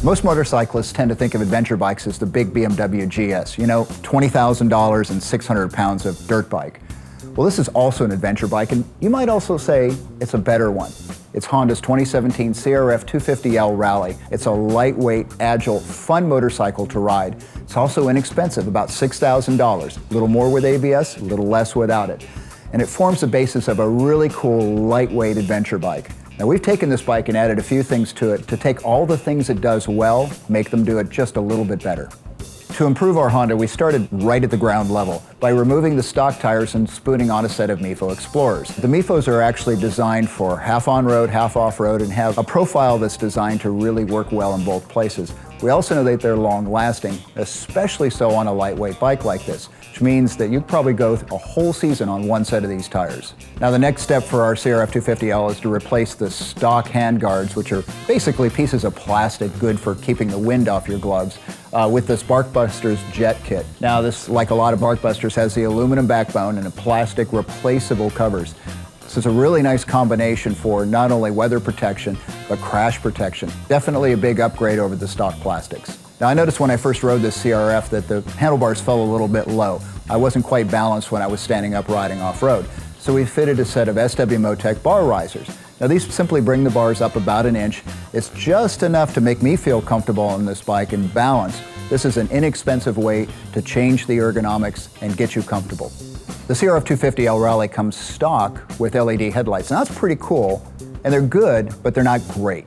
Most motorcyclists tend to think of adventure bikes as the big BMW GS, you know, $20,000 and 600 pounds of dirt bike. Well, this is also an adventure bike, and you might also say it's a better one. It's Honda's 2017 CRF250L Rally. It's a lightweight, agile, fun motorcycle to ride. It's also inexpensive, about $6,000. A little more with ABS, a little less without it. And it forms the basis of a really cool, lightweight adventure bike. Now, we've taken this bike and added a few things to it to take all the things it does well, make them do it just a little bit better. To improve our Honda, we started right at the ground level by removing the stock tires and spooning on a set of Mifo Explorers. The Mifos are actually designed for half on-road, half off-road, and have a profile that's designed to really work well in both places. We also know that they're long-lasting, especially so on a lightweight bike like this, which means that you probably go a whole season on one set of these tires. Now, the next step for our CRF250L is to replace the stock handguards, which are basically pieces of plastic good for keeping the wind off your gloves, with this Barkbusters jet kit. Now, this, like a lot of Barkbusters, has the aluminum backbone and a plastic replaceable covers. This is a really nice combination for not only weather protection, but crash protection. Definitely a big upgrade over the stock plastics. Now, I noticed when I first rode this CRF that the handlebars fell a little bit low. I wasn't quite balanced when I was standing up riding off-road. So we fitted a set of SW-MOTECH bar risers. Now, these simply bring the bars up about an inch. It's just enough to make me feel comfortable on this bike and balanced. This is an inexpensive way to change the ergonomics and get you comfortable. The CRF250L Rally comes stock with LED headlights. Now, that's pretty cool, and they're good, but they're not great.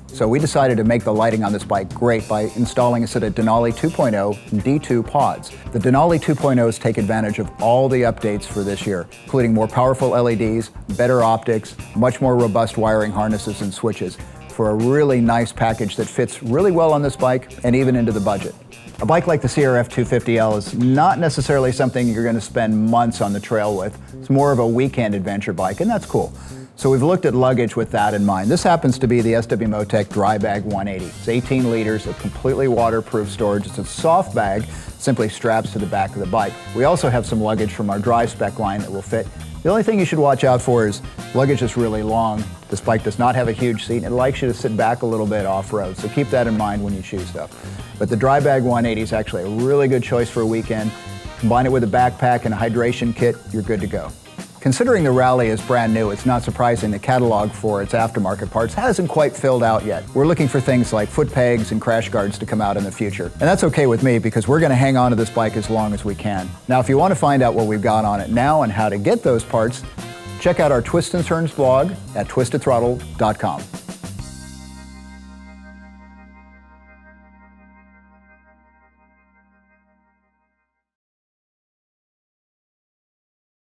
So we decided to make the lighting on this bike great by installing a set of DENALI 2.0 and D2 pods. The DENALI 2.0s take advantage of all the updates for this year, including more powerful LEDs, better optics, much more robust wiring harnesses and switches, for a really nice package that fits really well on this bike and even into the budget. A bike like the CRF250L is not necessarily something you're going to spend months on the trail with. It's more of a weekend adventure bike, and that's cool. So we've looked at Luggage with that in mind. This happens to be the SW-MOTECH Dry Bag 180. It's 18 liters of completely waterproof storage. It's a soft bag, simply straps to the back of the bike. We also have some luggage from our dry spec line that will fit. The only thing you should watch out for is Luggage is really long. This bike does not have a huge seat, and it likes you to sit back a little bit off-road, so keep that in mind when you choose stuff. But the Dry Bag 180 is actually a really good choice for a weekend. Combine it with a backpack and a hydration kit, you're good to go. Considering the Rally is brand new, it's not surprising the catalog for its aftermarket parts hasn't quite filled out yet. We're looking for things like foot pegs and crash guards to come out in the future. And that's okay with me because we're going to hang on to this bike as long as we can. Now, if you want to find out what we've got on it now and how to get those parts, check out our Twist and Turns blog at TwistedThrottle.com.